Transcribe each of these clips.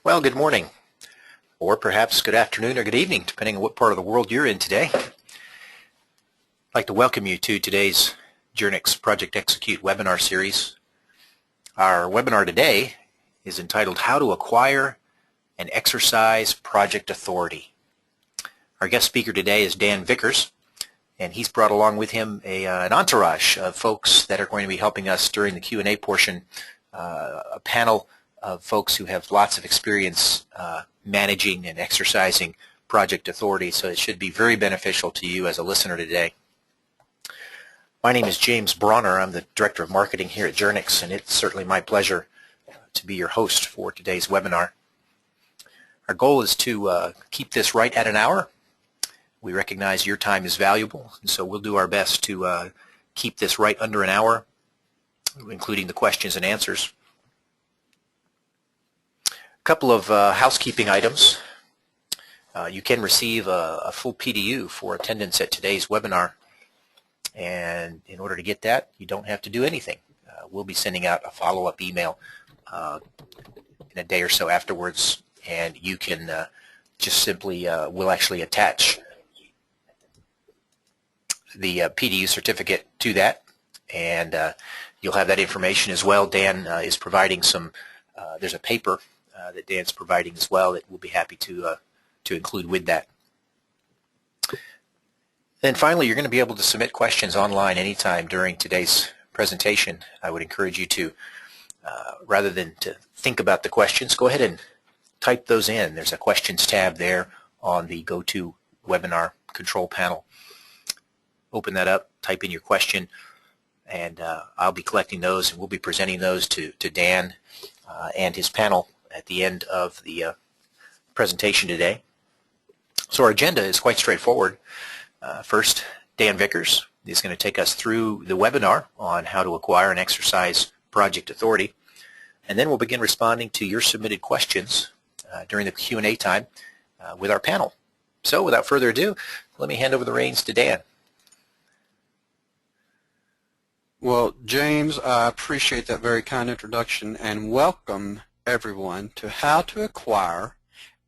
Well, good morning, or perhaps good afternoon or good evening, depending on what part of the world you're in today. I'd like to welcome you to today's Journyx Project Execute webinar series. Our webinar today is entitled How to Acquire and Exercise Project Authority. Our guest speaker today is Dan Vickers, and he's brought along with him an entourage of folks that are going to be helping us during the Q&A portion, a panel of folks who have lots of experience managing and exercising project authority, so it should be very beneficial to you as a listener today. My name is James Bronner. I'm the Director of Marketing here at Journyx, and it's certainly my pleasure to be your host for today's webinar. Our goal is to keep this right at an hour. We recognize your time is valuable, and so we'll do our best to keep this right under an hour, including the questions and answers. A couple of housekeeping items. You can receive a full PDU for attendance at today's webinar, and in order to get that, you don't have to do anything. We'll be sending out a follow-up email in a day or so afterwards, and you can just simply, we'll actually attach the PDU certificate to that, and you'll have that information as well. Dan is providing some, there's a paper that Dan's providing as well that we'll be happy to include with that. Then finally, you're going to be able to submit questions online anytime during today's presentation. I would encourage you to, rather than to think about the questions, go ahead and type those in. There's a questions tab there on the GoToWebinar control panel. Open that up, type in your question, and I'll be collecting those, and we'll be presenting those to Dan and his panel at the end of the presentation today. So our agenda is quite straightforward. First, Dan Vickers is going to take us through the webinar on how to acquire and exercise project authority, and then we'll begin responding to your submitted questions during the Q&A time with our panel. So without further ado, let me hand over the reins to Dan. Well, James, I appreciate that very kind introduction, and welcome everyone to How to Acquire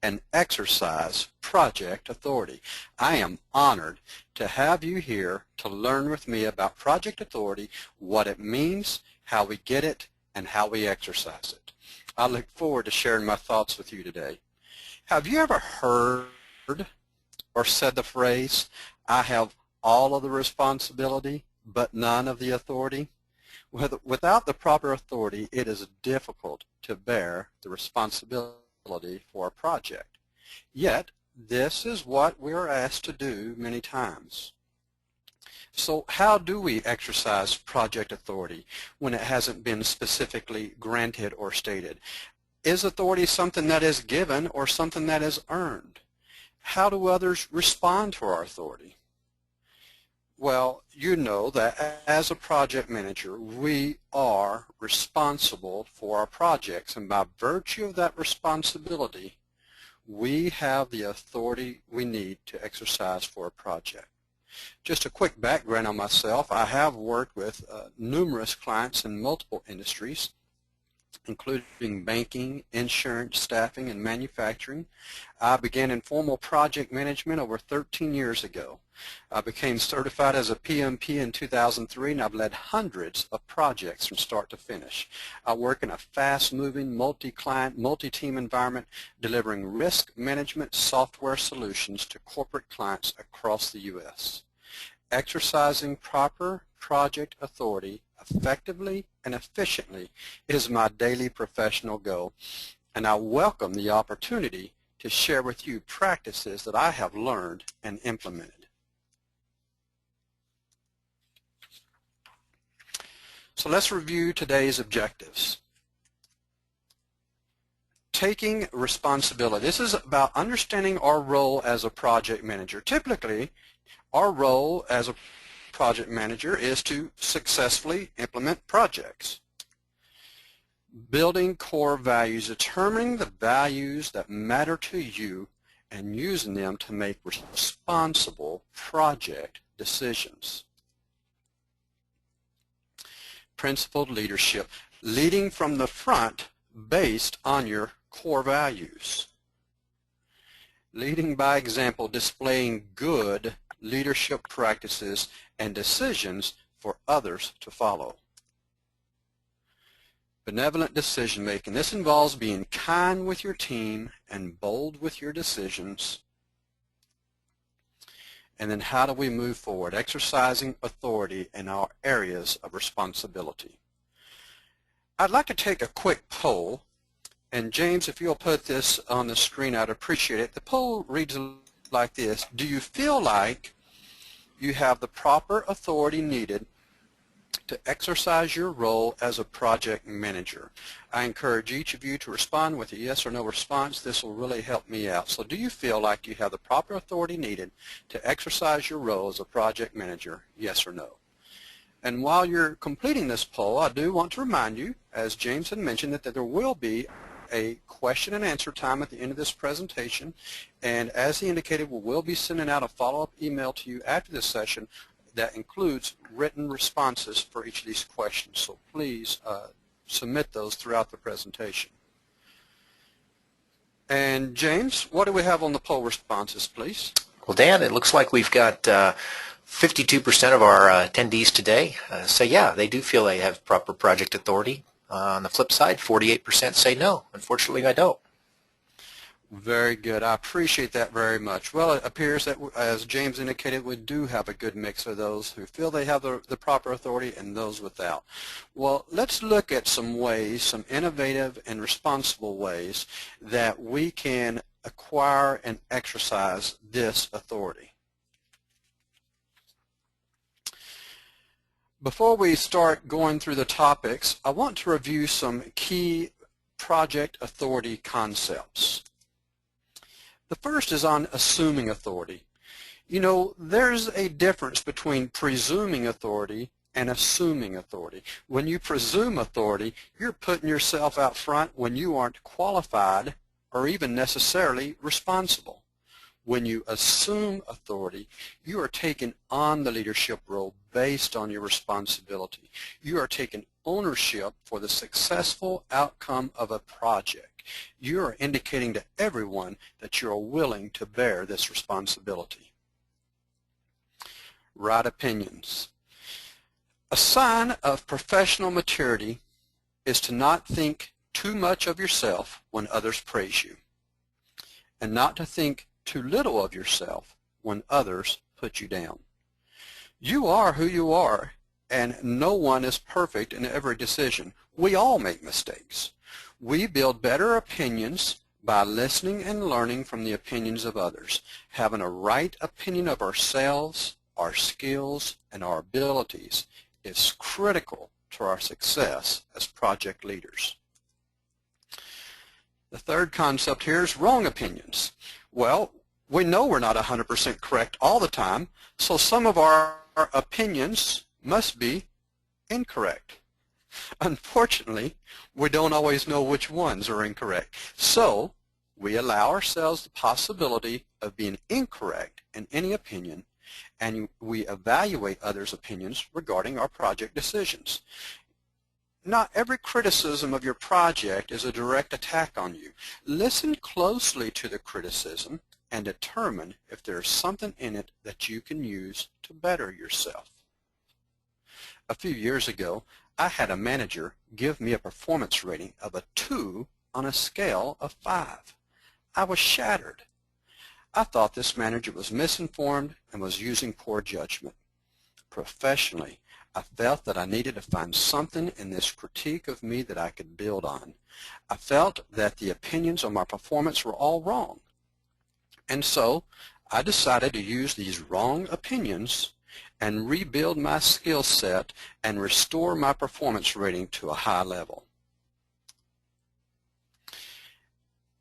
and Exercise Project Authority. I am honored to have you here to learn with me about project authority, what it means, how we get it, and how we exercise it. I look forward to sharing my thoughts with you today. Have you ever heard or said the phrase, I have all of the responsibility but none of the authority? Without the proper authority, it is difficult to bear the responsibility for a project. Yet, this is what we are asked to do many times. So how do we exercise project authority when it hasn't been specifically granted or stated? Is authority something that is given or something that is earned? How do others respond to our authority? Well, you know that as a project manager, we are responsible for our projects, and by virtue of that responsibility, we have the authority we need to exercise for a project. Just a quick background on myself. I have worked with numerous clients in multiple industries, including banking, insurance, staffing, and manufacturing. I began in formal project management over 13 years ago. I became certified as a PMP in 2003, and I've led hundreds of projects from start to finish. I work in a fast-moving, multi-client, multi-team environment, delivering risk management software solutions to corporate clients across the U.S. Exercising proper project authority effectively and efficiently is my daily professional goal, and I welcome the opportunity to share with you practices that I have learned and implemented. So let's review today's objectives. Taking responsibility. This is about understanding our role as a project manager. Typically, our role as a project manager is to successfully implement projects. Building core values, determining the values that matter to you and using them to make responsible project decisions. Principled leadership, leading from the front based on your core values. Leading by example, displaying good leadership practices and decisions for others to follow. Benevolent decision-making. This involves being kind with your team and bold with your decisions. And then how do we move forward? Exercising authority in our areas of responsibility. I'd like to take a quick poll. And James, if you'll put this on the screen, I'd appreciate it. The poll reads like this. Do you feel like you have the proper authority needed to exercise your role as a project manager? I encourage each of you to respond with a yes or no response. This will really help me out. So do you feel like you have the proper authority needed to exercise your role as a project manager? Yes or no? And while you're completing this poll, I do want to remind you, as James had mentioned, that there will be a question and answer time at the end of this presentation. And as he indicated, we will be sending out a follow-up email to you after this session that includes written responses for each of these questions. So please submit those throughout the presentation. And James, what do we have on the poll responses, please? Well, Dan, it looks like we've got 52% of our attendees today say, yeah, they do feel they have proper project authority. On the flip side, 48% say no. Unfortunately, I don't. Very good. I appreciate that very much. Well, it appears that, as James indicated, we do have a good mix of those who feel they have the proper authority and those without. Well, let's look at some ways, some innovative and responsible ways that we can acquire and exercise this authority. Before we start going through the topics, I want to review some key project authority concepts. The first is on assuming authority. You know, there's a difference between presuming authority and assuming authority. When you presume authority, you're putting yourself out front when you aren't qualified or even necessarily responsible. When you assume authority, you are taking on the leadership role based on your responsibility. You are taking ownership for the successful outcome of a project. You are indicating to everyone that you are willing to bear this responsibility. Right opinions. A sign of professional maturity is to not think too much of yourself when others praise you, and not to think too little of yourself when others put you down. You are who you are, and no one is perfect in every decision. We all make mistakes. We build better opinions by listening and learning from the opinions of others. Having a right opinion of ourselves, our skills, and our abilities is critical to our success as project leaders. The third concept here is wrong opinions. Well, we know we're not 100% correct all the time, so some of our opinions must be incorrect. Unfortunately, we don't always know which ones are incorrect. So we allow ourselves the possibility of being incorrect in any opinion, and we evaluate others' opinions regarding our project decisions. Not every criticism of your project is a direct attack on you. Listen closely to the criticism and determine if there is something in it that you can use to better yourself. A few years ago, I had a manager give me a performance rating of a 2 on a scale of 5. I was shattered. I thought this manager was misinformed and was using poor judgment. Professionally, I felt that I needed to find something in this critique of me that I could build on. I felt that the opinions on my performance were all wrong. And so I decided to use these wrong opinions and rebuild my skill set and restore my performance rating to a high level.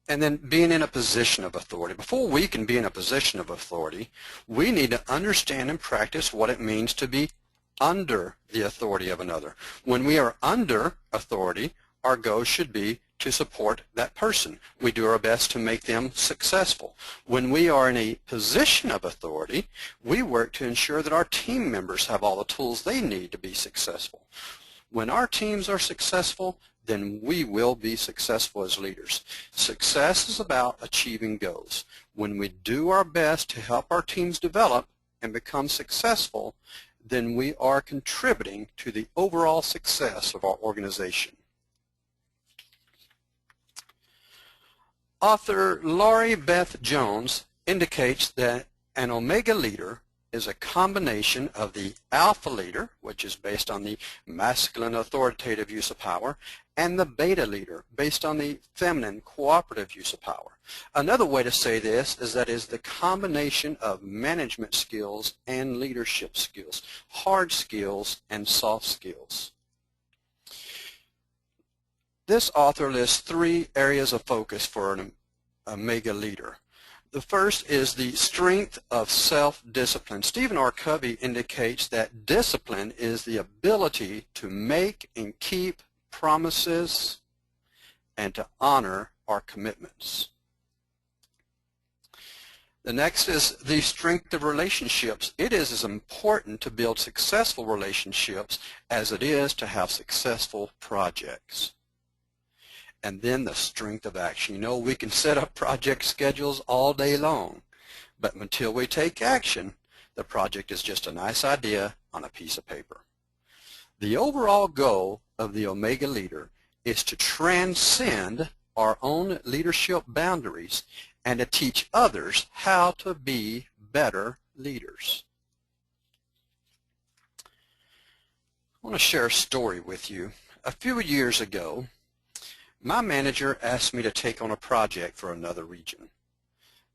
And then being in a position of authority. Before we can be in a position of authority, we need to understand and practice what it means to be under the authority of another. When we are under authority, our goal should be to support that person. We do our best to make them successful. When we are in a position of authority, we work to ensure that our team members have all the tools they need to be successful. When our teams are successful, then we will be successful as leaders. Success is about achieving goals. When we do our best to help our teams develop and become successful, then we are contributing to the overall success of our organization. Author Laurie Beth Jones indicates that an Omega leader is a combination of the alpha leader, which is based on the masculine authoritative use of power, and the beta leader, based on the feminine cooperative use of power. Another way to say this is that it is the combination of management skills and leadership skills, hard skills and soft skills. This author lists 3 areas of focus for an Omega leader. The first is the strength of self-discipline. Stephen R. Covey indicates that discipline is the ability to make and keep promises and to honor our commitments. The next is the strength of relationships. It is as important to build successful relationships as it is to have successful projects. And then the strength of action. You know, we can set up project schedules all day long, but until we take action, the project is just a nice idea on a piece of paper. The overall goal of the Omega leader is to transcend our own leadership boundaries and to teach others how to be better leaders. I want to share a story with you. A few years ago, my manager asked me to take on a project for another region.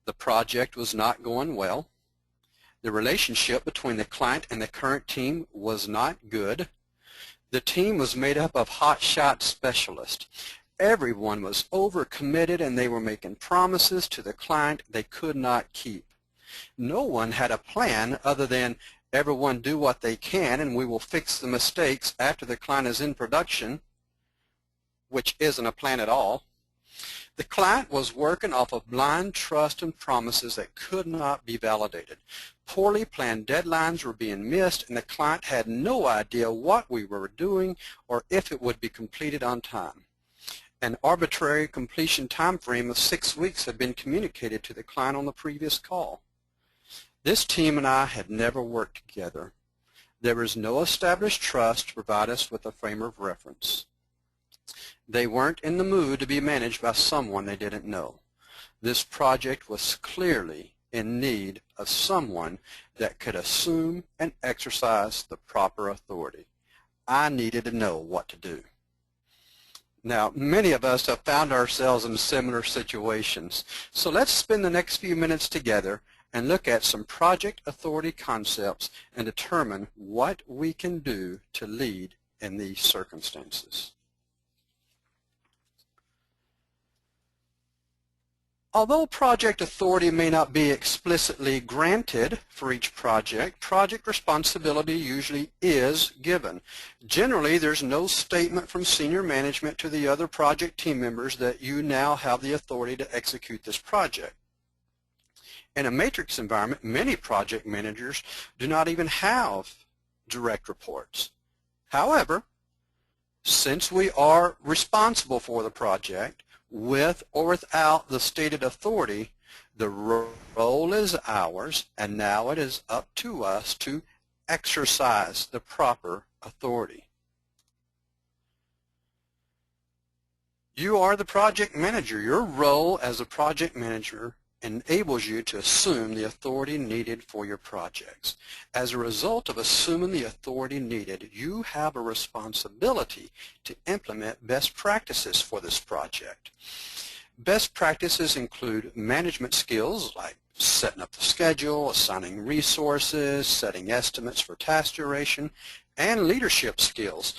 The project was not going well. The relationship between the client and the current team was not good. The team was made up of hotshot specialists. Everyone was overcommitted and they were making promises to the client they could not keep. No one had a plan other than everyone do what they can and we will fix the mistakes after the client is in production, which isn't a plan at all. The client was working off of blind trust and promises that could not be validated. Poorly planned deadlines were being missed, and the client had no idea what we were doing or if it would be completed on time. An arbitrary completion time frame of 6 weeks had been communicated to the client on the previous call. This team and I had never worked together. There was no established trust to provide us with a frame of reference. They weren't in the mood to be managed by someone they didn't know. This project was clearly in need of someone that could assume and exercise the proper authority. I needed to know what to do. Now, many of us have found ourselves in similar situations. So let's spend the next few minutes together and look at some project authority concepts and determine what we can do to lead in these circumstances. Although project authority may not be explicitly granted for each project, project responsibility usually is given. Generally, there's no statement from senior management to the other project team members that you now have the authority to execute this project. In a matrix environment, many project managers do not even have direct reports. However, since we are responsible for the project, with or without the stated authority, the role is ours, and now it is up to us to exercise the proper authority. You are the project manager. Your role as a project manager enables you to assume the authority needed for your projects. As a result of assuming the authority needed, you have a responsibility to implement best practices for this project. Best practices include management skills like setting up the schedule, assigning resources, setting estimates for task duration, and leadership skills.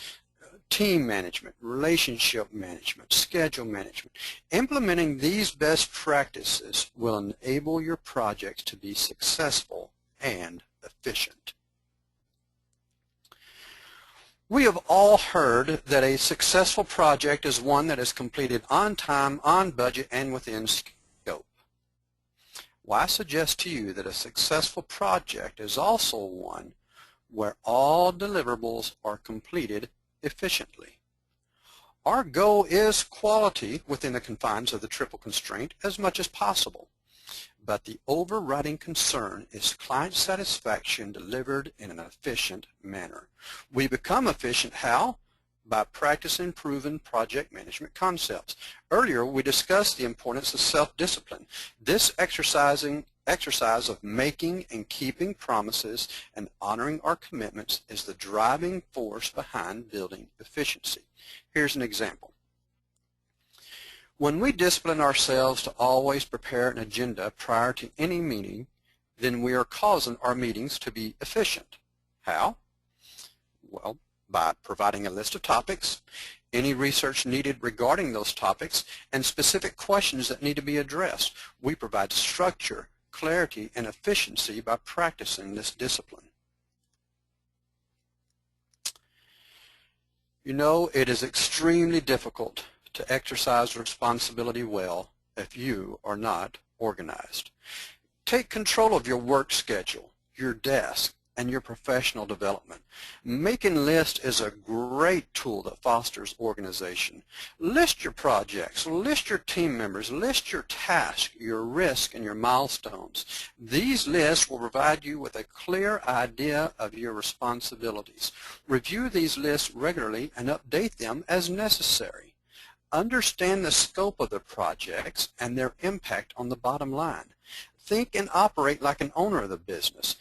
Team management, relationship management, schedule management. Implementing these best practices will enable your projects to be successful and efficient. We have all heard that a successful project is one that is completed on time, on budget, and within scope. Well, I suggest to you that a successful project is also one where all deliverables are completed efficiently. Our goal is quality within the confines of the triple constraint as much as possible, but the overriding concern is client satisfaction delivered in an efficient manner. We become efficient how? By practicing proven project management concepts. Earlier, we discussed the importance of self-discipline. This exercise of making and keeping promises and honoring our commitments is the driving force behind building efficiency. Here's an example. When we discipline ourselves to always prepare an agenda prior to any meeting, then we are causing our meetings to be efficient. How? Well, by providing a list of topics, any research needed regarding those topics, and specific questions that need to be addressed. We provide structure, clarity, and efficiency by practicing this discipline. You know, it is extremely difficult to exercise responsibility well if you are not organized. Take control of your work schedule, your desk, and your professional development. Making lists is a great tool that fosters organization. List your projects, list your team members, list your tasks, your risks, and your milestones. These lists will provide you with a clear idea of your responsibilities. Review these lists regularly and update them as necessary. Understand the scope of the projects and their impact on the bottom line. Think and operate like an owner of the business.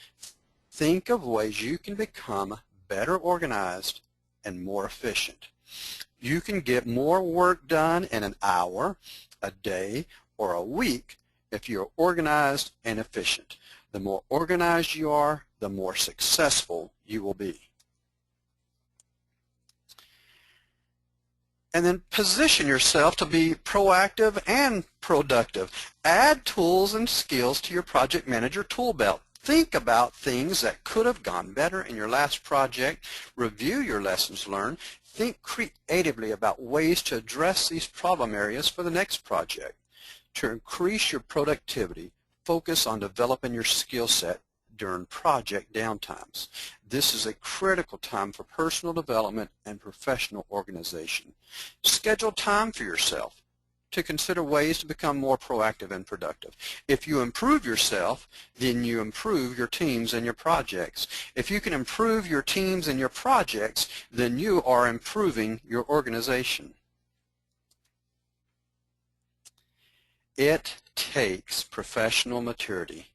Think of ways you can become better organized and more efficient. You can get more work done in an hour, a day, or a week if you're organized and efficient. The more organized you are, the more successful you will be. And then position yourself to be proactive and productive. Add tools and skills to your project manager tool belt. Think about things that could have gone better in your last project. Review your lessons learned. Think creatively about ways to address these problem areas for the next project. To increase your productivity, focus on developing your skill set during project downtimes. This is a critical time for personal development and professional organization. Schedule time for yourself to consider ways to become more proactive and productive. If you improve yourself, then you improve your teams and your projects. If you can improve your teams and your projects, then you are improving your organization. It takes professional maturity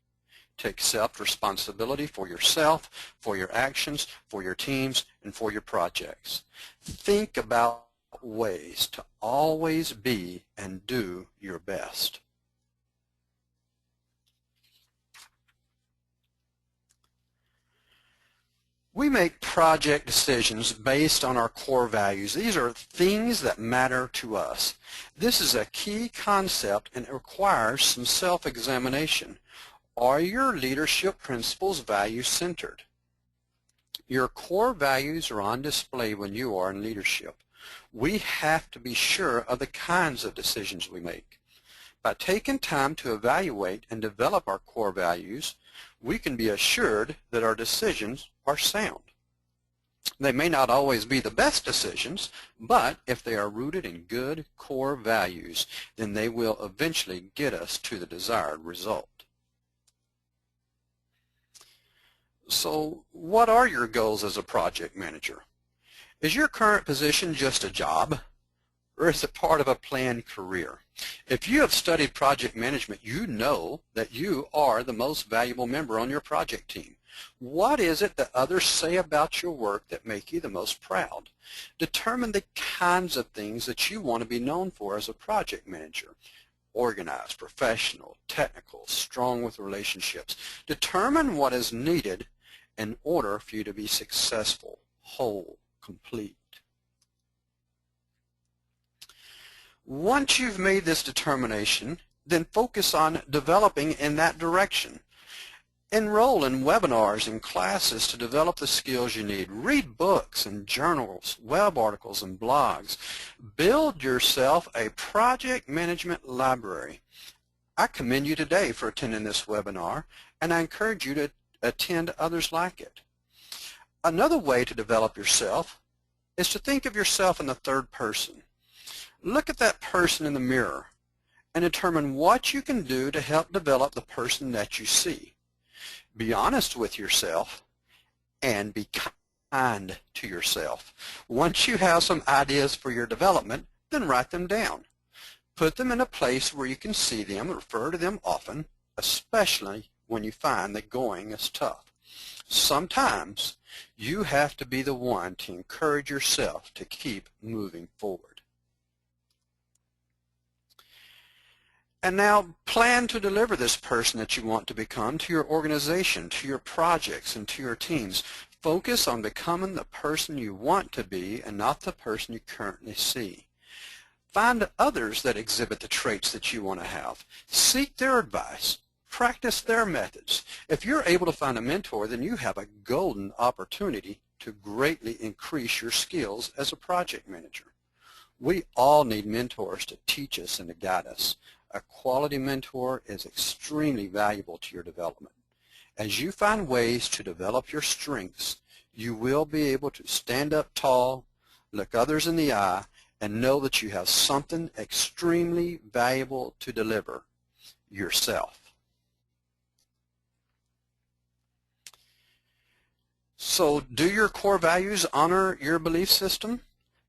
to accept responsibility for yourself, for your actions, for your teams, and for your projects. Think about ways to always be and do your best. We make project decisions based on our core values. These are things that matter to us. This is a key concept and it requires some self-examination. Are your leadership principles value-centered? Your core values are on display when you are in leadership. We have to be sure of the kinds of decisions we make. By taking time to evaluate and develop our core values, we can be assured that our decisions are sound. They may not always be the best decisions, but if they are rooted in good core values, then they will eventually get us to the desired result. So, what are your goals as a project manager? Is your current position just a job, or is it part of a planned career? If you have studied project management, you know that you are the most valuable member on your project team. What is it that others say about your work that make you the most proud? Determine the kinds of things that you want to be known for as a project manager. Organized, professional, technical, strong with relationships. Determine what is needed in order for you to be successful, whole, complete. Once you've made this determination, then focus on developing in that direction. Enroll in webinars and classes to develop the skills you need. Read books and journals, web articles and blogs. Build yourself a project management library. I commend you today for attending this webinar, and I encourage you to attend others like it. Another way to develop yourself is to think of yourself in the third person. Look at that person in the mirror and determine what you can do to help develop the person that you see. Be honest with yourself and be kind to yourself. Once you have some ideas for your development, then write them down. Put them in a place where you can see them and refer to them often, especially when you find that going is tough. Sometimes you have to be the one to encourage yourself to keep moving forward. And now plan to deliver this person that you want to become to your organization, to your projects, and to your teams. Focus on becoming the person you want to be and not the person you currently see. Find others that exhibit the traits that you want to have. Seek their advice. Practice their methods. If you're able to find a mentor, then you have a golden opportunity to greatly increase your skills as a project manager. We all need mentors to teach us and to guide us. A quality mentor is extremely valuable to your development. As you find ways to develop your strengths, you will be able to stand up tall, look others in the eye, and know that you have something extremely valuable to deliver, yourself. So, do your core values honor your belief system?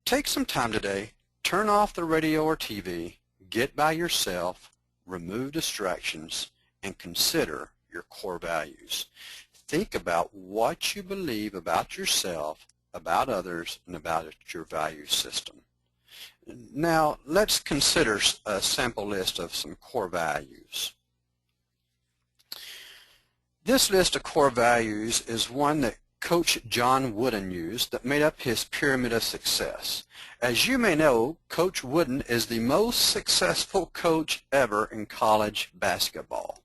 Take some time today, turn off the radio or TV, get by yourself, remove distractions, and consider your core values. Think about what you believe about yourself, about others, and about your value system. Now, let's consider a sample list of some core values. This list of core values is one that Coach John Wooden used that made up his pyramid of success. As you may know, Coach Wooden is the most successful coach ever in college basketball.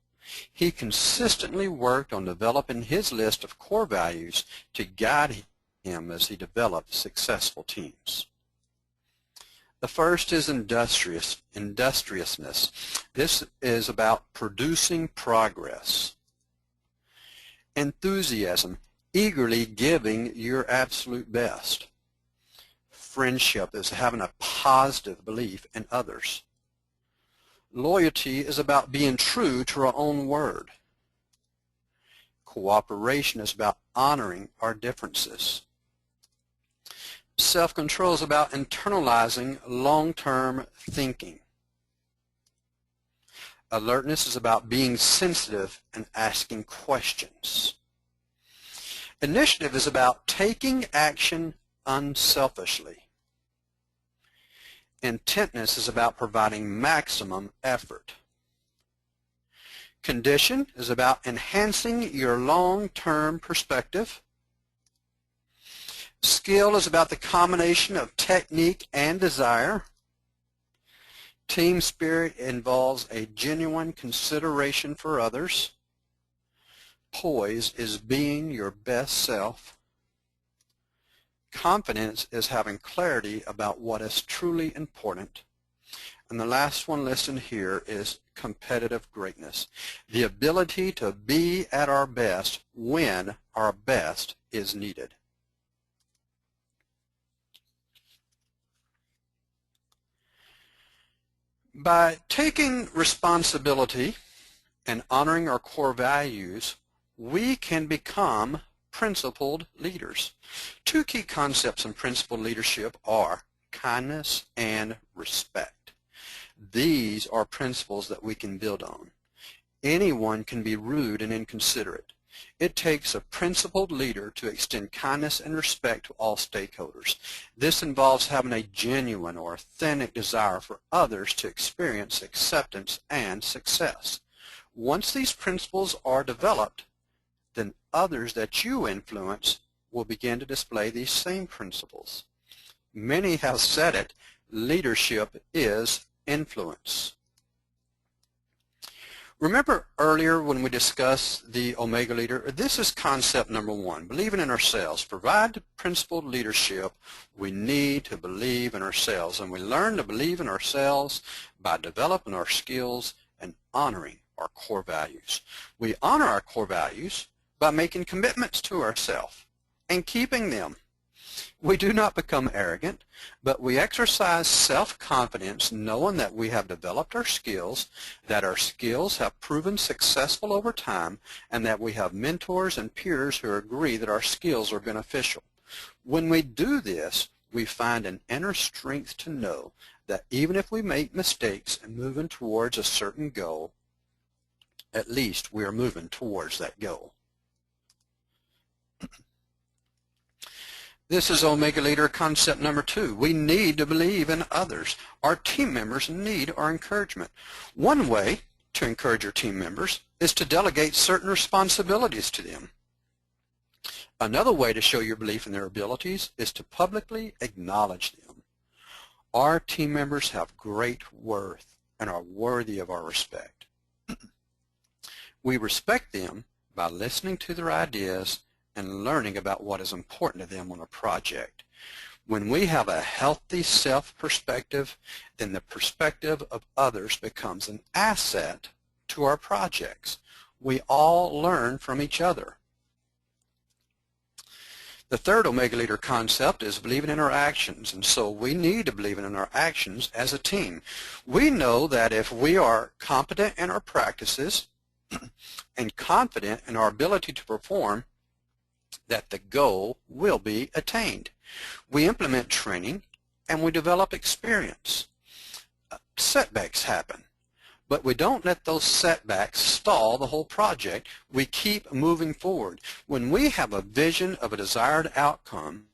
He consistently worked on developing his list of core values to guide him as he developed successful teams. The first is industriousness. This is about producing progress. Enthusiasm, eagerly giving your absolute best. Friendship is having a positive belief in others. Loyalty is about being true to our own word. Cooperation is about honoring our differences. Self-control is about internalizing long-term thinking. Alertness is about being sensitive and asking questions. Initiative is about taking action unselfishly. Intentness is about providing maximum effort. Condition is about enhancing your long-term perspective. Skill is about the combination of technique and desire. Team spirit involves a genuine consideration for others. Poise is being your best self. Confidence is having clarity about what is truly important. And the last one listed here is competitive greatness, the ability to be at our best when our best is needed. By taking responsibility and honoring our core values, we can become principled leaders. Two key concepts in principled leadership are kindness and respect. These are principles that we can build on. Anyone can be rude and inconsiderate. It takes a principled leader to extend kindness and respect to all stakeholders. This involves having a genuine or authentic desire for others to experience acceptance and success. Once these principles are developed, then others that you influence will begin to display these same principles. Many have said it, leadership is influence. Remember earlier when we discussed the Omega Leader? This is concept number one, believing in ourselves. Provide principled leadership, we need to believe in ourselves. And we learn to believe in ourselves by developing our skills and honoring our core values. We honor our core values by making commitments to ourselves and keeping them. We do not become arrogant, but we exercise self-confidence knowing that we have developed our skills, that our skills have proven successful over time, and that we have mentors and peers who agree that our skills are beneficial. When we do this, we find an inner strength to know that even if we make mistakes in moving towards a certain goal, at least we are moving towards that goal. This is Omega Leader concept number 2. We need to believe in others. Our team members need our encouragement. One way to encourage your team members is to delegate certain responsibilities to them. Another way to show your belief in their abilities is to publicly acknowledge them. Our team members have great worth and are worthy of our respect. We respect them by listening to their ideas and learning about what is important to them on a project. When we have a healthy self-perspective, then the perspective of others becomes an asset to our projects. We all learn from each other. The third Omega Leader concept is believing in our actions, and so we need to believe in our actions as a team. We know that if we are competent in our practices and confident in our ability to perform, that the goal will be attained. We implement training and we develop experience. Setbacks happen, but we don't let those setbacks stall the whole project. We keep moving forward. When we have a vision of a desired outcome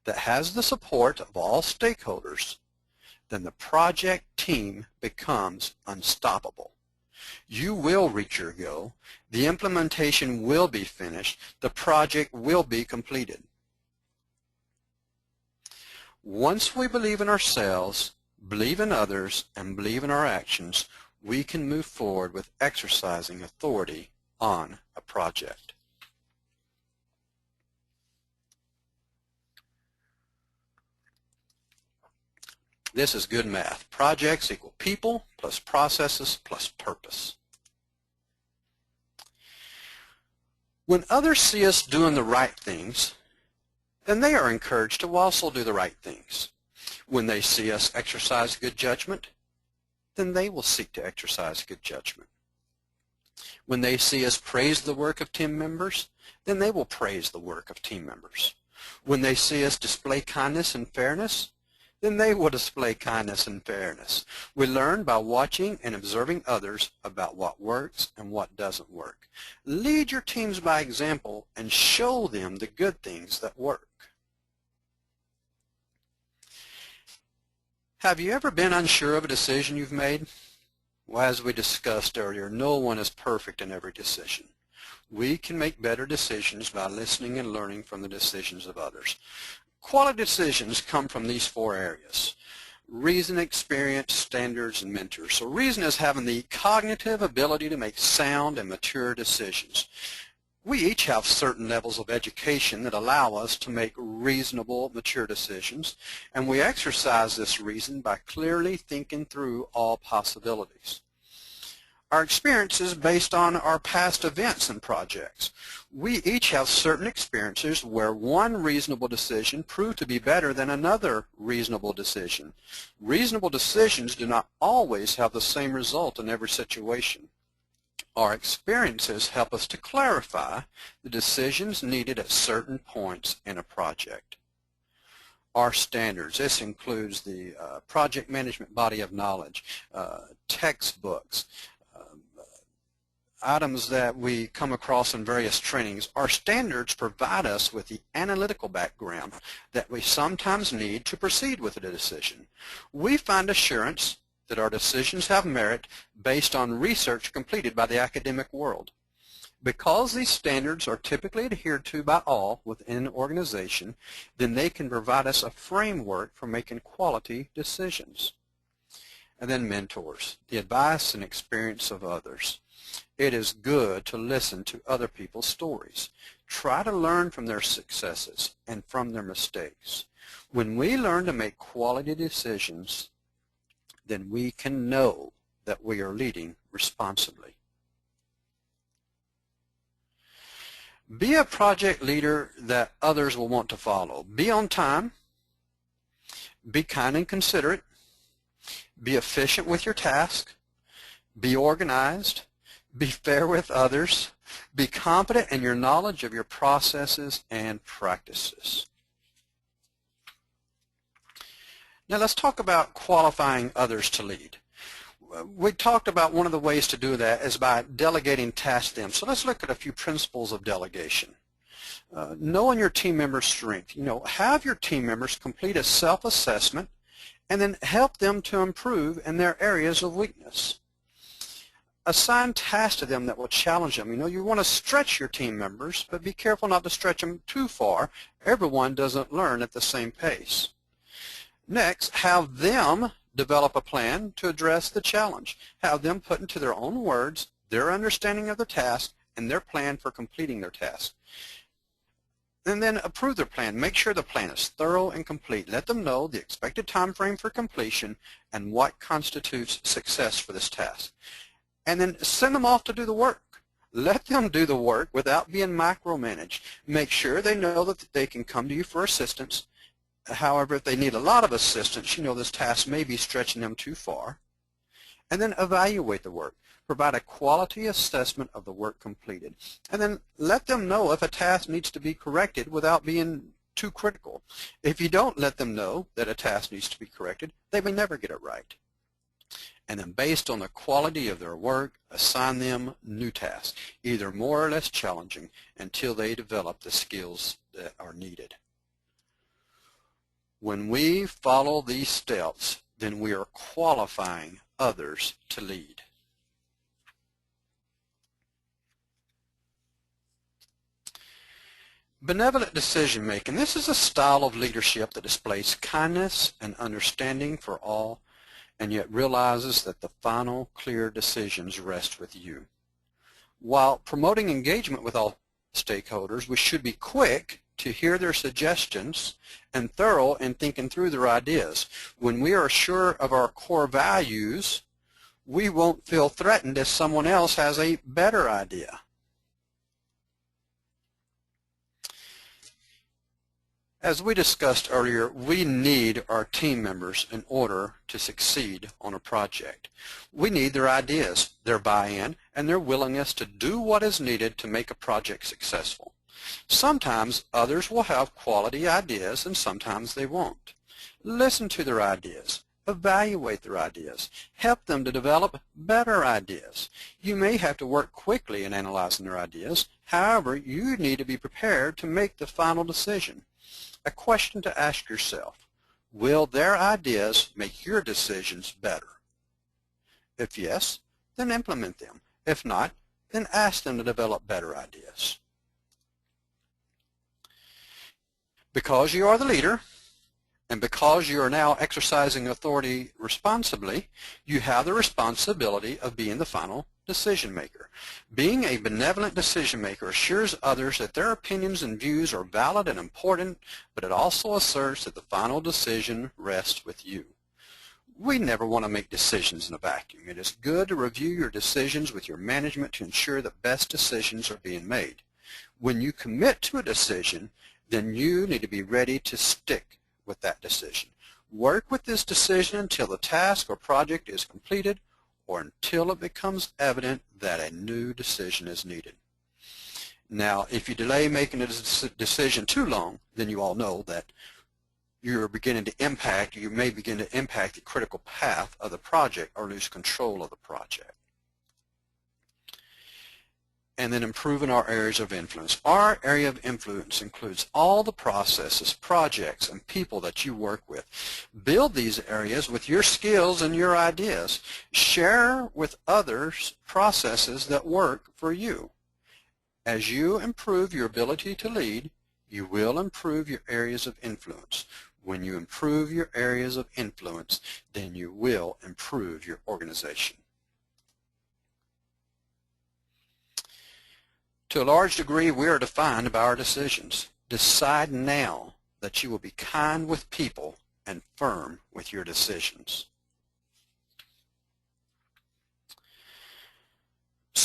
that has the support of all stakeholders, then the project team becomes unstoppable. You will reach your goal. The implementation will be finished. The project will be completed. Once we believe in ourselves, believe in others, and believe in our actions, we can move forward with exercising authority on a project. This is good math. Projects equal people plus processes plus purpose. When others see us doing the right things, then they are encouraged to also do the right things. When they see us exercise good judgment, then they will seek to exercise good judgment. When they see us praise the work of team members, then they will praise the work of team members. When they see us display kindness and fairness, then they will display kindness and fairness. We learn by watching and observing others about what works and what doesn't work. Lead your teams by example and show them the good things that work. Have you ever been unsure of a decision you've made? Well, as we discussed earlier, no one is perfect in every decision. We can make better decisions by listening and learning from the decisions of others. Quality decisions come from these 4 areas: reason, experience, standards, and mentors. So reason is having the cognitive ability to make sound and mature decisions. We each have certain levels of education that allow us to make reasonable, mature decisions, and we exercise this reason by clearly thinking through all possibilities. Our experience is based on our past events and projects. We each have certain experiences where one reasonable decision proved to be better than another reasonable decision. Reasonable decisions do not always have the same result in every situation. Our experiences help us to clarify the decisions needed at certain points in a project. Our standards, this includes the project management body of knowledge, textbooks, items that we come across in various trainings. Our standards provide us with the analytical background that we sometimes need to proceed with a decision. We find assurance that our decisions have merit based on research completed by the academic world. Because these standards are typically adhered to by all within an organization, then they can provide us a framework for making quality decisions. And then mentors, the advice and experience of others. It is good to listen to other people's stories. Try to learn from their successes and from their mistakes. When we learn to make quality decisions, then we can know that we are leading responsibly. Be a project leader that others will want to follow. Be on time. Be kind and considerate. Be efficient with your task. Be organized. Be fair with others. Be competent in your knowledge of your processes and practices. Now let's talk about qualifying others to lead. We talked about one of the ways to do that is by delegating tasks to them. So let's look at a few principles of delegation. Knowing your team members' strength. Have your team members complete a self-assessment and then help them to improve in their areas of weakness. Assign tasks to them that will challenge them. You want to stretch your team members, but be careful not to stretch them too far. Everyone doesn't learn at the same pace. Next, have them develop a plan to address the challenge. Have them put into their own words their understanding of the task and their plan for completing their task. And then approve their plan. Make sure the plan is thorough and complete. Let them know the expected time frame for completion and what constitutes success for this task. And then send them off to do the work. Let them do the work without being micromanaged. Make sure they know that they can come to you for assistance. However, if they need a lot of assistance, this task may be stretching them too far. And then evaluate the work. Provide a quality assessment of the work completed. And then let them know if a task needs to be corrected without being too critical. If you don't let them know that a task needs to be corrected, they may never get it right. And then based on the quality of their work, assign them new tasks, either more or less challenging, until they develop the skills that are needed. When we follow these steps, then we are qualifying others to lead. Benevolent decision-making. This is a style of leadership that displays kindness and understanding for all, and yet realizes that the final clear decisions rest with you. While promoting engagement with all stakeholders, we should be quick to hear their suggestions and thorough in thinking through their ideas. When we are sure of our core values, we won't feel threatened if someone else has a better idea. As we discussed earlier, we need our team members in order to succeed on a project. We need their ideas, their buy-in, and their willingness to do what is needed to make a project successful. Sometimes others will have quality ideas and sometimes they won't. Listen to their ideas. Evaluate their ideas. Help them to develop better ideas. You may have to work quickly in analyzing their ideas. However, you need to be prepared to make the final decision. A question to ask yourself: will their ideas make your decisions better? If yes, then implement them. If not, then ask them to develop better ideas. Because you are the leader, and because you are now exercising authority responsibly, you have the responsibility of being the final decision maker. Being a benevolent decision maker assures others that their opinions and views are valid and important, but it also asserts that the final decision rests with you. We never want to make decisions in a vacuum. It is good to review your decisions with your management to ensure that best decisions are being made. When you commit to a decision, then you need to be ready to stick with that decision. Work with this decision until the task or project is completed or until it becomes evident that a new decision is needed. Now, if you delay making a decision too long, then you all know that you may begin to impact the critical path of the project or lose control of the project. And then improving our areas of influence. Our area of influence includes all the processes, projects, and people that you work with. Build these areas with your skills and your ideas. Share with others processes that work for you. As you improve your ability to lead, you will improve your areas of influence. When you improve your areas of influence, then you will improve your organization. To a large degree, we are defined by our decisions. Decide now that you will be kind with people and firm with your decisions.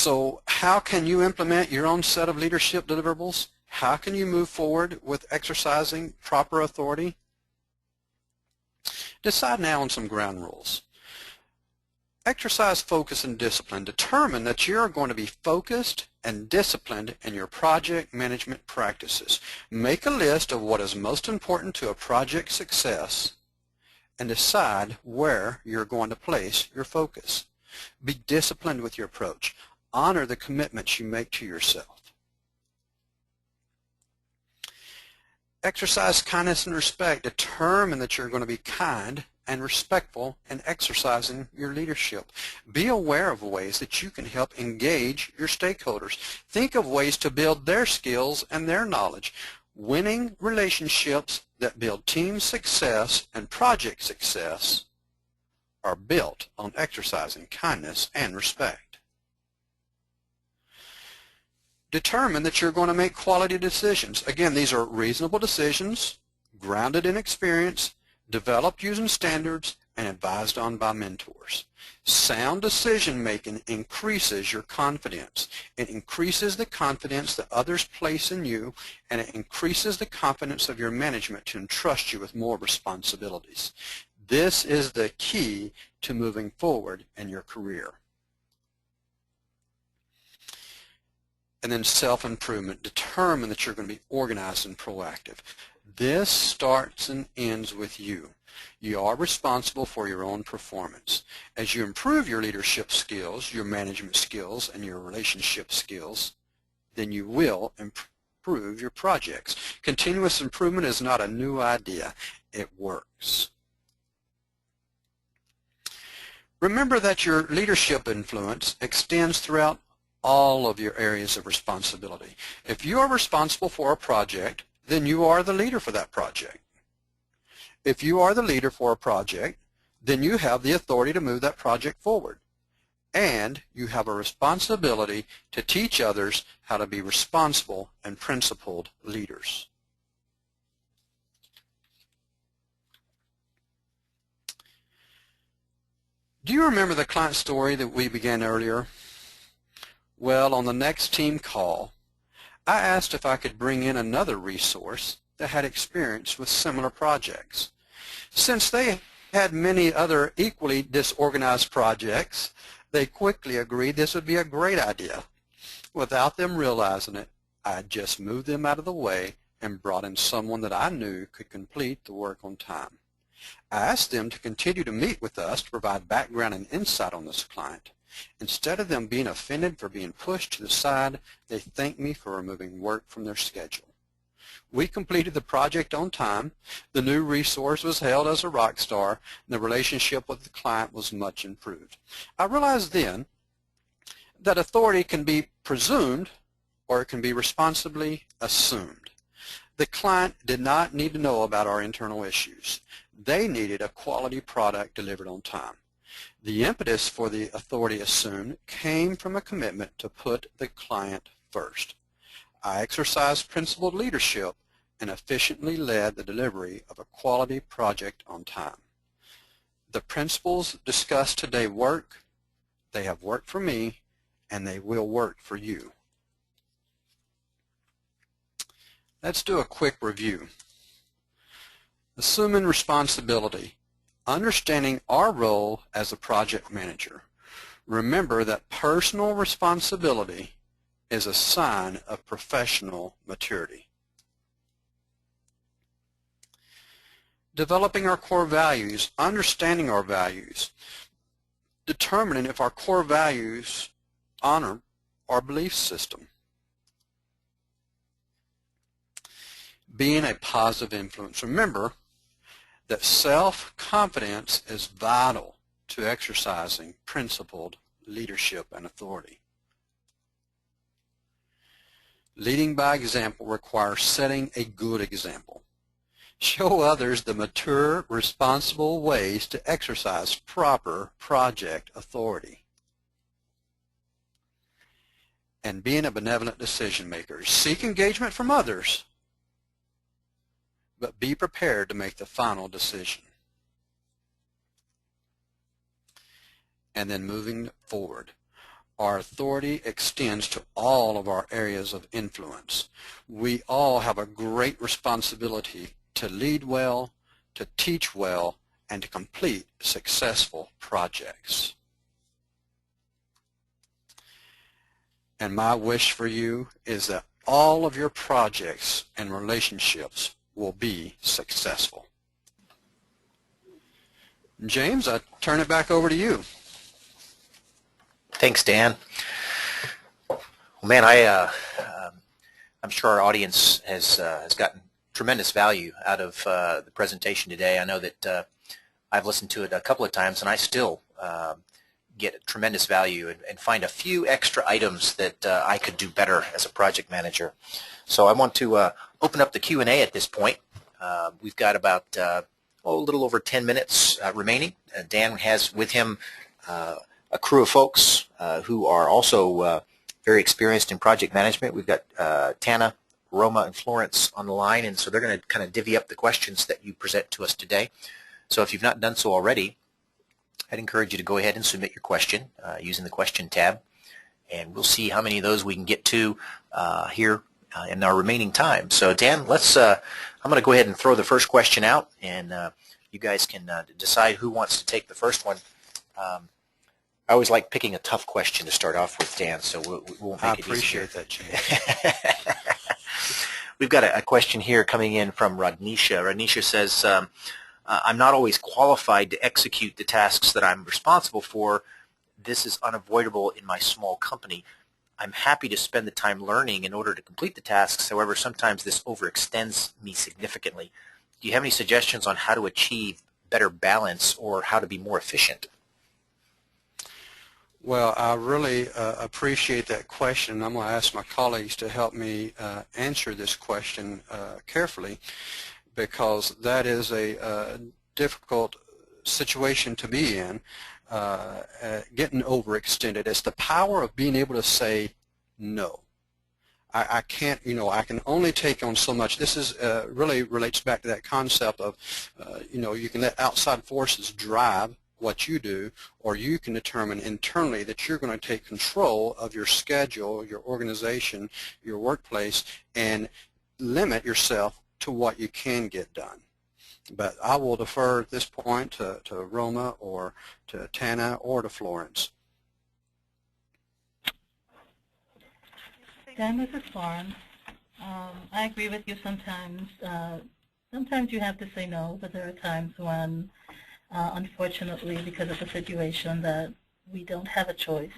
So how can you implement your own set of leadership deliverables? How can you move forward with exercising proper authority? Decide now on some ground rules. Exercise focus and discipline. Determine that you are going to be focused and disciplined in your project management practices. Make a list of what is most important to a project's success and decide where you're going to place your focus. Be disciplined with your approach. Honor the commitments you make to yourself. Exercise kindness and respect. Determine that you're going to be kind and respectful in exercising your leadership. Be aware of ways that you can help engage your stakeholders. Think of ways to build their skills and their knowledge. Winning relationships that build team success and project success are built on exercising kindness and respect. Determine that you're going to make quality decisions. Again, these are reasonable decisions, grounded in experience, developed using standards, and advised on by mentors. Sound decision-making increases your confidence. It increases the confidence that others place in you, and it increases the confidence of your management to entrust you with more responsibilities. This is the key to moving forward in your career. And then self-improvement. Determine that you're going to be organized and proactive. This starts and ends with you. You are responsible for your own performance. As you improve your leadership skills, your management skills, and your relationship skills, then you will improve your projects. Continuous improvement is not a new idea. It works. Remember that your leadership influence extends throughout all of your areas of responsibility. If you are responsible for a project, then you are the leader for that project. If you are the leader for a project, then you have the authority to move that project forward. And you have a responsibility to teach others how to be responsible and principled leaders. Do you remember the client story that we began earlier? Well, on the next team call, I asked if I could bring in another resource that had experience with similar projects. Since they had many other equally disorganized projects, they quickly agreed this would be a great idea. Without them realizing it, I just moved them out of the way and brought in someone that I knew could complete the work on time. I asked them to continue to meet with us to provide background and insight on this client. Instead of them being offended for being pushed to the side, they thanked me for removing work from their schedule. We completed the project on time. The new resource was hailed as a rock star, and the relationship with the client was much improved. I realized then that authority can be presumed or it can be responsibly assumed. The client did not need to know about our internal issues. They needed a quality product delivered on time. The impetus for the authority assumed came from a commitment to put the client first. I exercised principled leadership and efficiently led the delivery of a quality project on time. The principles discussed today work, they have worked for me, and they will work for you. Let's do a quick review. Assuming responsibility. Understanding our role as a project manager. Remember that personal responsibility is a sign of professional maturity. Developing our core values, understanding our values, determining if our core values honor our belief system. Being a positive influence. Remember that self-confidence is vital to exercising principled leadership and authority. Leading by example requires setting a good example. Show others the mature, responsible ways to exercise proper project authority. And being a benevolent decision-maker. Seek engagement from others, but be prepared to make the final decision. And then moving forward. Our authority extends to all of our areas of influence. We all have a great responsibility to lead well, to teach well, and to complete successful projects. And my wish for you is that all of your projects and relationships will be successful. James, I turn it back over to you. Thanks, Dan. Well, man, I'm sure our audience has gotten tremendous value out of the presentation today. I know that I've listened to it a couple of times, and I still get tremendous value and find a few extra items that I could do better as a project manager. So I want to open up the Q&A at this point. We've got about a little over 10 minutes remaining. Dan has with him a crew of folks who are also very experienced in project management. We've got Tana, Roma, and Florence on the line, and so they're going to kind of divvy up the questions that you present to us today. So if you've not done so already, I'd encourage you to go ahead and submit your question using the question tab, and we'll see how many of those we can get to here in our remaining time. So Dan, let's. I'm going to go ahead and throw the first question out, and you guys can decide who wants to take the first one. I always like picking a tough question to start off with, Dan, so we won't make it easier. I appreciate that, James. We've got a question here coming in from Radnisha. Radnisha says, I'm not always qualified to execute the tasks that I'm responsible for. This is unavoidable in my small company. I'm happy to spend the time learning in order to complete the tasks. However, sometimes this overextends me significantly. Do you have any suggestions on how to achieve better balance or how to be more efficient? Well, I really appreciate that question. I'm going to ask my colleagues to help me answer this question carefully, because that is a difficult situation to be in, getting overextended. It's the power of being able to say no. I can't, I can only take on so much. This is really relates back to that concept of, you can let outside forces drive what you do, or you can determine internally that you're going to take control of your schedule, your organization, your workplace, and limit yourself to what you can get done. But I will defer at this point to Roma or to Tana or to Florence. Dan, this is Florence. I agree with you sometimes. Sometimes you have to say no, but there are times when unfortunately, because of the situation, that we don't have a choice.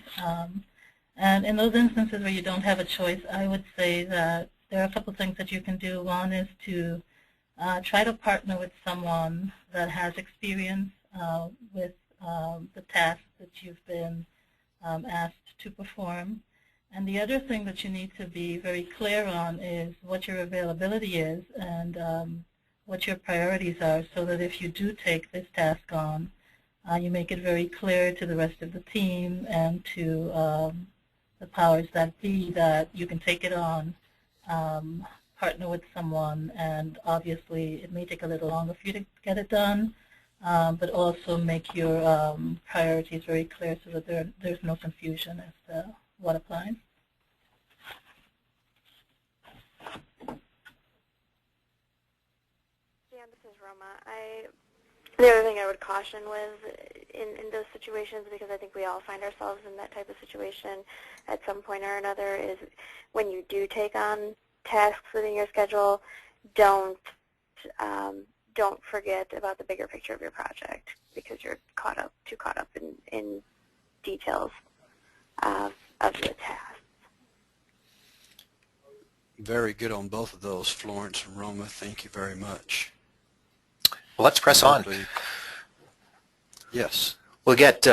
And in those instances where you don't have a choice, I would say that there are a couple things that you can do. One is to try to partner with someone that has experience with the tasks that you've been asked to perform. And the other thing that you need to be very clear on is what your availability is and what your priorities are, so that if you do take this task on, you make it very clear to the rest of the team and to the powers that be that you can take it on, partner with someone, and obviously it may take a little longer for you to get it done, but also make your priorities very clear so that there's no confusion as to what applies. This is Roma. The other thing I would caution with in those situations, because I think we all find ourselves in that type of situation at some point or another, is when you do take on tasks within your schedule, don't forget about the bigger picture of your project, because you're too caught up in details of the task. Very good on both of those, Florence and Roma. Thank you very much. Well, let's press on. Yes. We'll get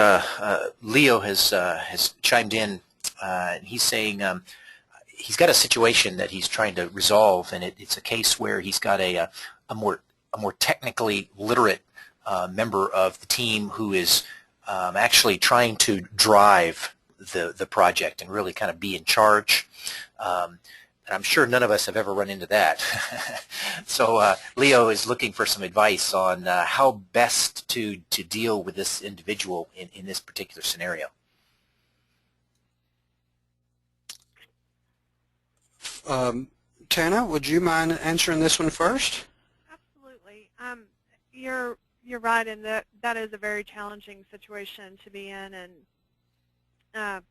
Leo has chimed in. And he's saying he's got a situation that he's trying to resolve, and it's a case where he's got a more technically literate member of the team who is actually trying to drive the project and really kind of be in charge. And I'm sure none of us have ever run into that. So Leo is looking for some advice on how best to deal with this individual in this particular scenario. Tana, would you mind answering this one first? Absolutely. You're right in that is a very challenging situation to be in, and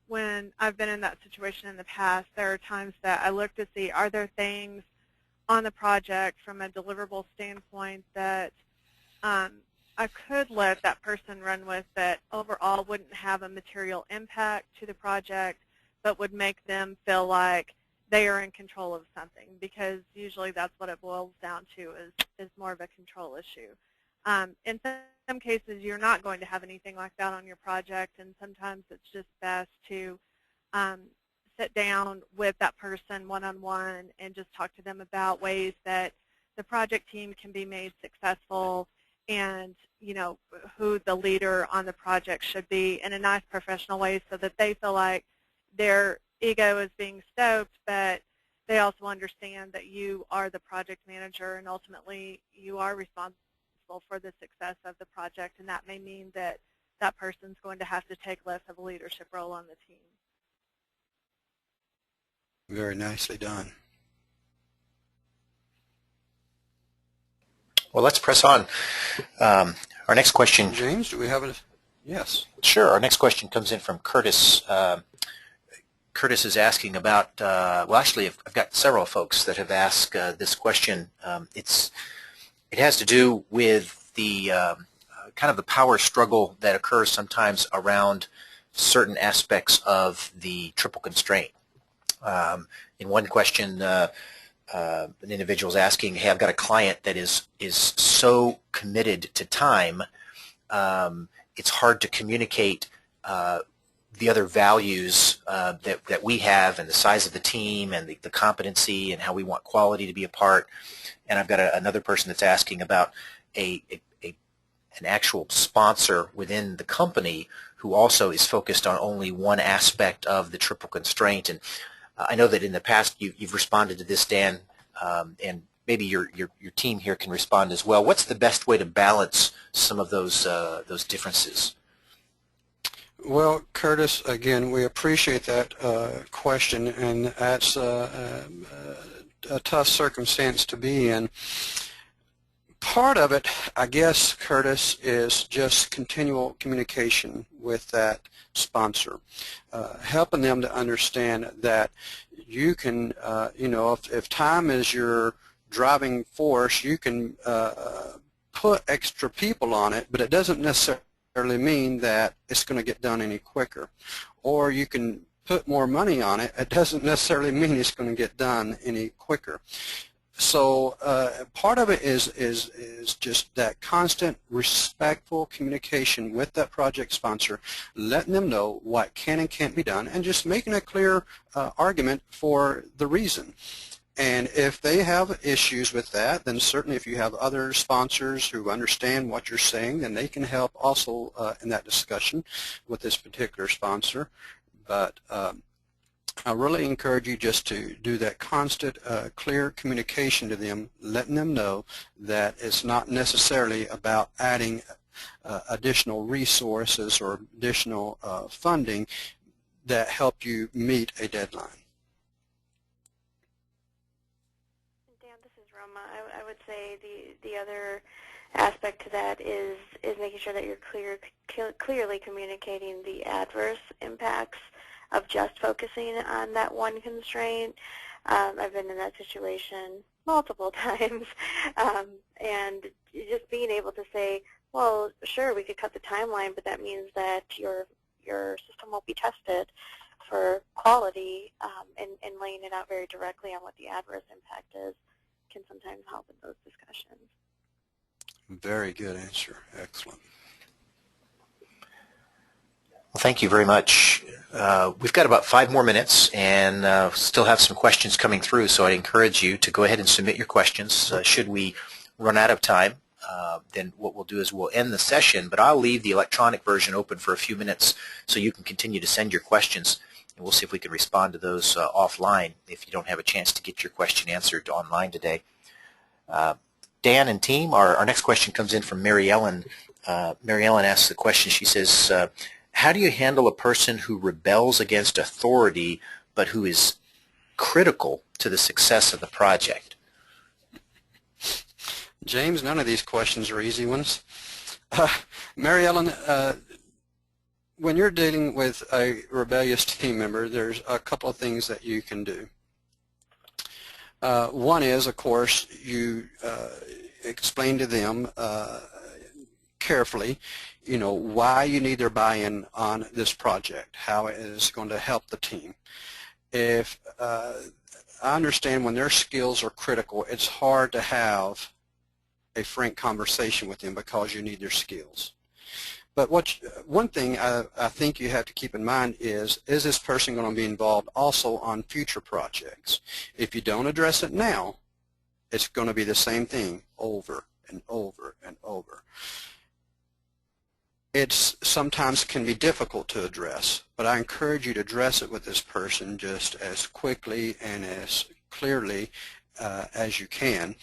when I've been in that situation in the past, there are times that I look to see, are there things on the project from a deliverable standpoint that I could let that person run with that overall wouldn't have a material impact to the project, but would make them feel like they are in control of something, because usually that's what it boils down to, is more of a control issue. In some cases, you're not going to have anything like that on your project, and sometimes it's just best to sit down with that person one-on-one and just talk to them about ways that the project team can be made successful, and who the leader on the project should be in a nice professional way, so that they feel like their ego is being stoked, but they also understand that you are the project manager and ultimately you are responsible for the success of the project, and that may mean that that person's going to have to take less of a leadership role on the team. Very nicely done. Well, let's press on. Our next question. James, do we have a... Yes. Sure. Our next question comes in from Curtis. Curtis is asking about, well, actually, I've got several folks that have asked this question. It has to do with the kind of the power struggle that occurs sometimes around certain aspects of the triple constraint. In one question, an individual is asking, hey, I've got a client that is so committed to time, it's hard to communicate the other values that we have, and the size of the team, and the competency, and how we want quality to be a part. And I've got another person that's asking about an actual sponsor within the company who also is focused on only one aspect of the triple constraint. And I know that in the past you've responded to this, Dan, and maybe your team here can respond as well. What's the best way to balance some of those differences? Well, Curtis, again, we appreciate that question, and that's a tough circumstance to be in. Part of it, I guess, Curtis, is just continual communication with that sponsor, helping them to understand that you can, if time is your driving force, you can put extra people on it, but it doesn't necessarily mean that it's going to get done any quicker. Or you can put more money on it, it doesn't necessarily mean it's going to get done any quicker. So part of it is just that constant respectful communication with that project sponsor, letting them know what can and can't be done, and just making a clear argument for the reason. And if they have issues with that, then certainly if you have other sponsors who understand what you're saying, then they can help also in that discussion with this particular sponsor. But I really encourage you just to do that constant, clear communication to them, letting them know that it's not necessarily about adding additional resources or additional funding that help you meet a deadline. Dan, this is Roma. I would say the other aspect to that is making sure that you're clearly communicating the adverse impacts of just focusing on that one constraint. I've been in that situation multiple times, and just being able to say, well, sure, we could cut the timeline, but that means that your system won't be tested for quality, and laying it out very directly on what the adverse impact is can sometimes help in those discussions. Very good answer. Excellent. Well, thank you very much. We've got about 5 more minutes, and still have some questions coming through, so I'd encourage you to go ahead and submit your questions. Should we run out of time, then what we'll do is we'll end the session, but I'll leave the electronic version open for a few minutes so you can continue to send your questions, and we'll see if we can respond to those offline if you don't have a chance to get your question answered online today. Dan and team, our next question comes in from Mary Ellen. Mary Ellen asks the question. She says, how do you handle a person who rebels against authority but who is critical to the success of the project? James, none of these questions are easy ones. Mary Ellen, when you're dealing with a rebellious team member, there's a couple of things that you can do. One is, of course, you explain to them carefully, why you need their buy-in on this project, how it is going to help the team. If I understand when their skills are critical, it's hard to have a frank conversation with them because you need their skills. But one thing I think you have to keep in mind is this person going to be involved also on future projects? If you don't address it now, it's going to be the same thing over and over and over. It sometimes can be difficult to address, but I encourage you to address it with this person just as quickly and as clearly as you can,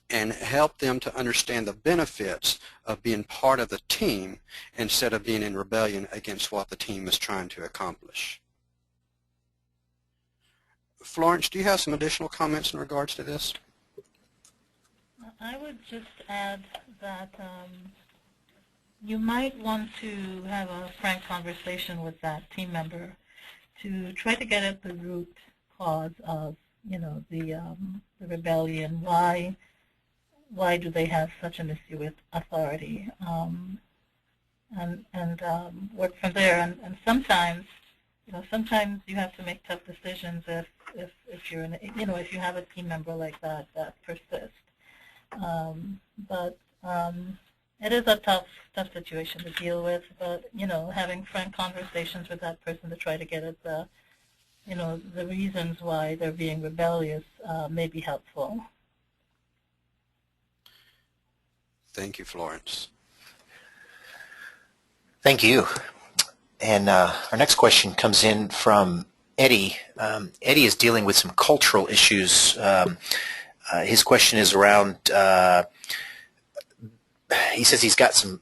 and help them to understand the benefits of being part of the team instead of being in rebellion against what the team is trying to accomplish. Florence, do you have some additional comments in regards to this? I would just add that you might want to have a frank conversation with that team member to try to get at the root cause of, the rebellion. Why do they have such an issue with authority? And work from there. And sometimes, sometimes you have to make tough decisions if you're in, if you have a team member like that persists. But it is a tough situation to deal with. But having frank conversations with that person to try to get at the reasons why they're being rebellious may be helpful. Thank you, Florence. Thank you. And our next question comes in from Eddie. Eddie is dealing with some cultural issues. His question is around, he says he's got some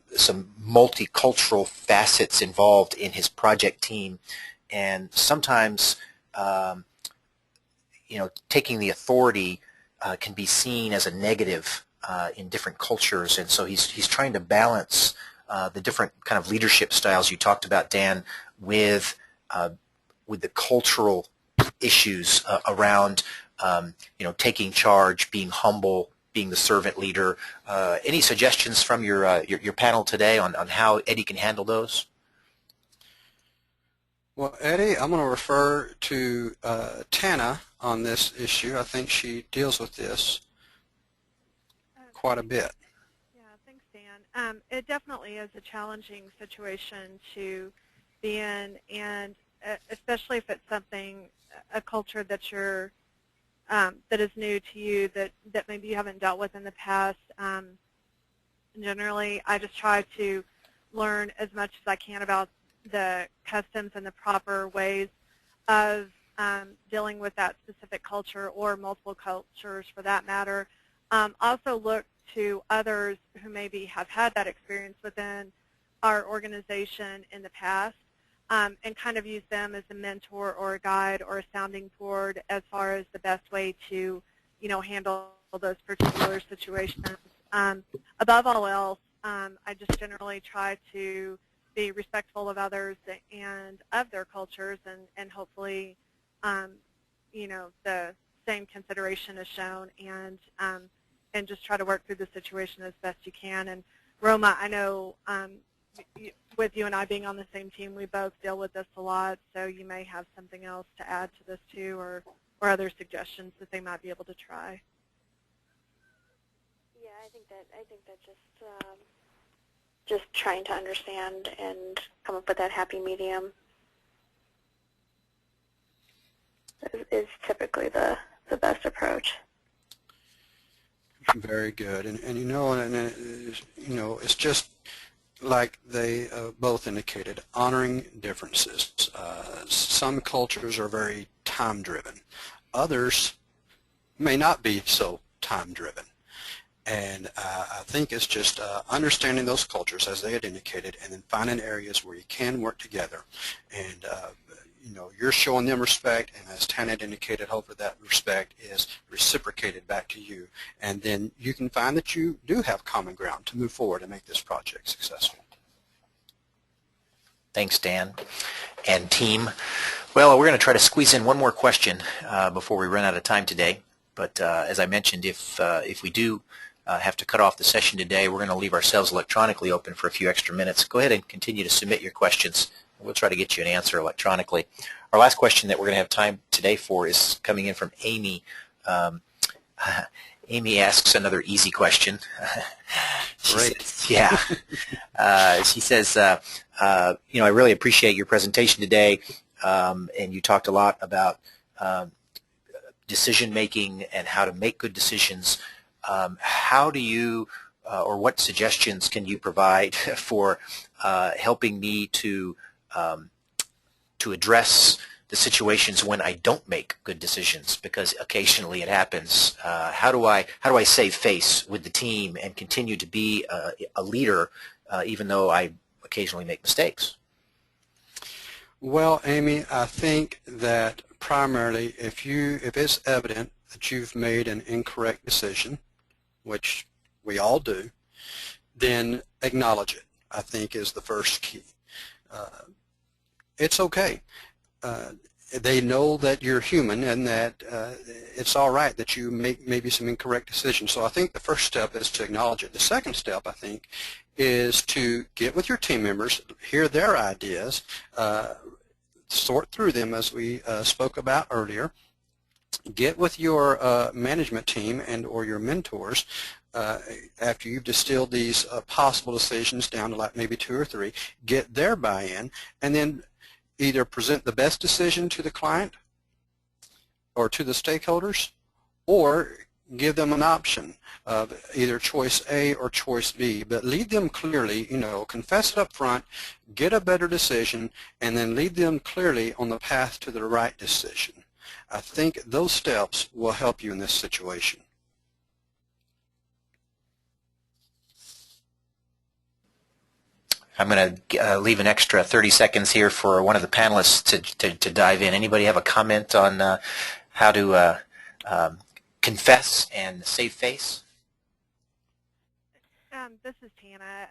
multicultural facets involved in his project team, and sometimes taking the authority can be seen as a negative in different cultures, and so he's trying to balance the different kind of leadership styles you talked about, Dan, with the cultural issues around taking charge, being humble, being the servant leader. Any suggestions from your panel today on how Eddie can handle those? Well, Eddie, I'm going to refer to Tana on this issue. I think she deals with this quite a bit. Yeah, thanks, Dan. It definitely is a challenging situation to be in, and especially if it's a culture that you're that is new to you, that maybe you haven't dealt with in the past. Generally, I just try to learn as much as I can about the customs and the proper ways of dealing with that specific culture, or multiple cultures for that matter. Also look to others who maybe have had that experience within our organization in the past, and kind of use them as a mentor or a guide or a sounding board as far as the best way to, handle those particular situations. Above all else, I just generally try to be respectful of others and of their cultures, and hopefully, the same consideration is shown, and just try to work through the situation as best you can. And Roma, I know with you and I being on the same team, we both deal with this a lot, so you may have something else to add to this too, or other suggestions that they might be able to try. Yeah, I think that just trying to understand and come up with that happy medium is typically the best approach. Very good, and it's just like they both indicated, honoring differences. Some cultures are very time-driven. Others may not be so time-driven. And I think it's just understanding those cultures as they had indicated, and then finding areas where you can work together and you're showing them respect, and as Tana indicated, hopefully that respect is reciprocated back to you, and then you can find that you do have common ground to move forward and make this project successful. Thanks, Dan and team. Well, we're going to try to squeeze in one more question before we run out of time today. But as I mentioned, if we do have to cut off the session today, we're going to leave ourselves electronically open for a few extra minutes. Go ahead and continue to submit your questions. We'll try to get you an answer electronically. Our last question that we're going to have time today for is coming in from Amy. Amy asks another easy question. Great. She says, I really appreciate your presentation today, and you talked a lot about decision-making and how to make good decisions. How do you, or what suggestions can you provide for helping me to address the situations when I don't make good decisions, because occasionally it happens? How do I save face with the team and continue to be a leader even though I occasionally make mistakes? Well, Amy, I think that primarily if it's evident that you've made an incorrect decision, which we all do, then acknowledge it, I think, is the first key. It's okay. They know that you're human and that it's all right that you make maybe some incorrect decisions. So I think the first step is to acknowledge it. The second step, I think, is to get with your team members, hear their ideas, sort through them as we spoke about earlier, get with your management team and or your mentors after you've distilled these possible decisions down to like maybe 2 or 3, get their buy-in, and then either present the best decision to the client or to the stakeholders, or give them an option of either choice A or choice B, but lead them clearly, confess it up front, get a better decision, and then lead them clearly on the path to the right decision. I think those steps will help you in this situation. I'm going to leave an extra 30 seconds here for one of the panelists to dive in. Anybody have a comment on how to confess and save face? This is Tana.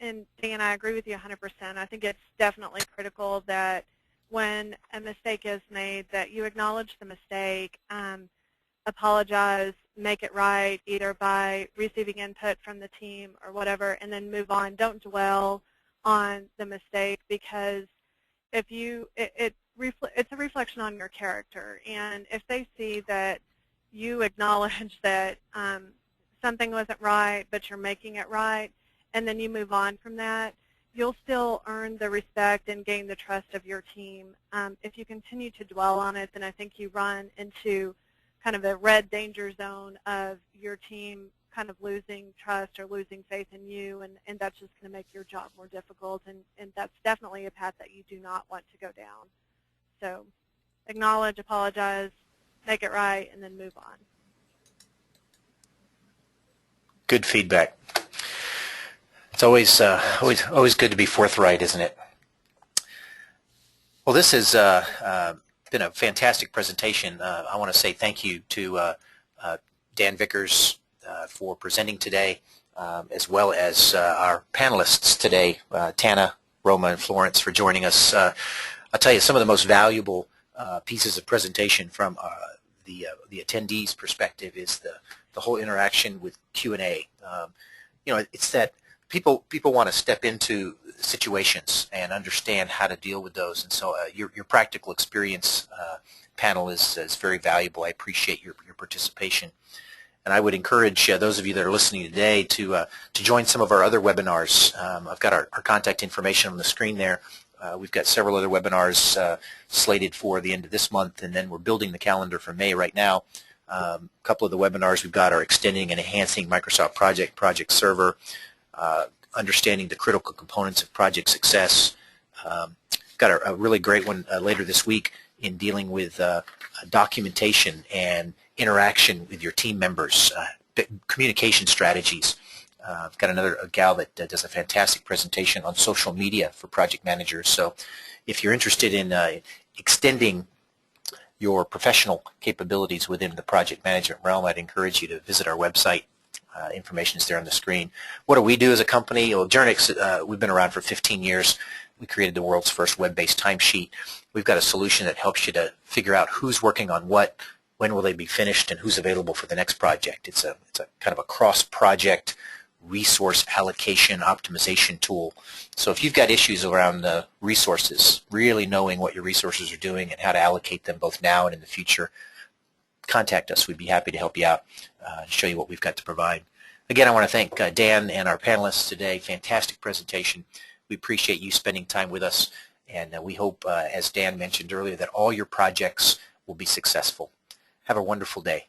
And Dan, I agree with you 100%. I think it's definitely critical that when a mistake is made, that you acknowledge the mistake, apologize, make it right, either by receiving input from the team or whatever, and then move on. Don't dwell on the mistake, because if it's a reflection on your character. And if they see that you acknowledge that something wasn't right, but you're making it right, and then you move on from that, you'll still earn the respect and gain the trust of your team. If you continue to dwell on it, then I think you run into kind of a red danger zone of your team kind of losing trust or losing faith in you, and that's just going to make your job more difficult, and that's definitely a path that you do not want to go down. So acknowledge, apologize, make it right, and then move on. Good feedback. It's always good to be forthright, isn't it? Well, this has been a fantastic presentation. I want to say thank you to Dan Vickers for presenting today, as well as our panelists today, Tana, Roma, and Florence, for joining us. I'll tell you, some of the most valuable pieces of presentation from the attendees' perspective is the whole interaction with Q&A. It's that people want to step into situations and understand how to deal with those, and so your practical experience panel is very valuable. I appreciate your participation, and I would encourage those of you that are listening today to join some of our other webinars. I've got our contact information on the screen there. We've got several other webinars slated for the end of this month, and then we're building the calendar for May right now. A couple of the webinars we've got are extending and enhancing Microsoft Project Server, understanding the critical components of project success. Got a really great one later this week in dealing with documentation and interaction with your team members, communication strategies. I've got another gal that does a fantastic presentation on social media for project managers. So If you're interested in extending your professional capabilities within the project management realm, I'd encourage you to visit our website. Information is there on the screen. What do we do as a company? Well, Journyx, we've been around for 15 years. We created the world's first web-based timesheet. We've got a solution that helps you to figure out who's working on what, when will they be finished, and who's available for the next project. It's a kind of a cross-project resource allocation optimization tool. So if you've got issues around the resources, really knowing what your resources are doing and how to allocate them both now and in the future, contact us. We'd be happy to help you out and show you what we've got to provide. Again, I want to thank Dan and our panelists today. Fantastic presentation. We appreciate you spending time with us, and we hope, as Dan mentioned earlier, that all your projects will be successful. Have a wonderful day.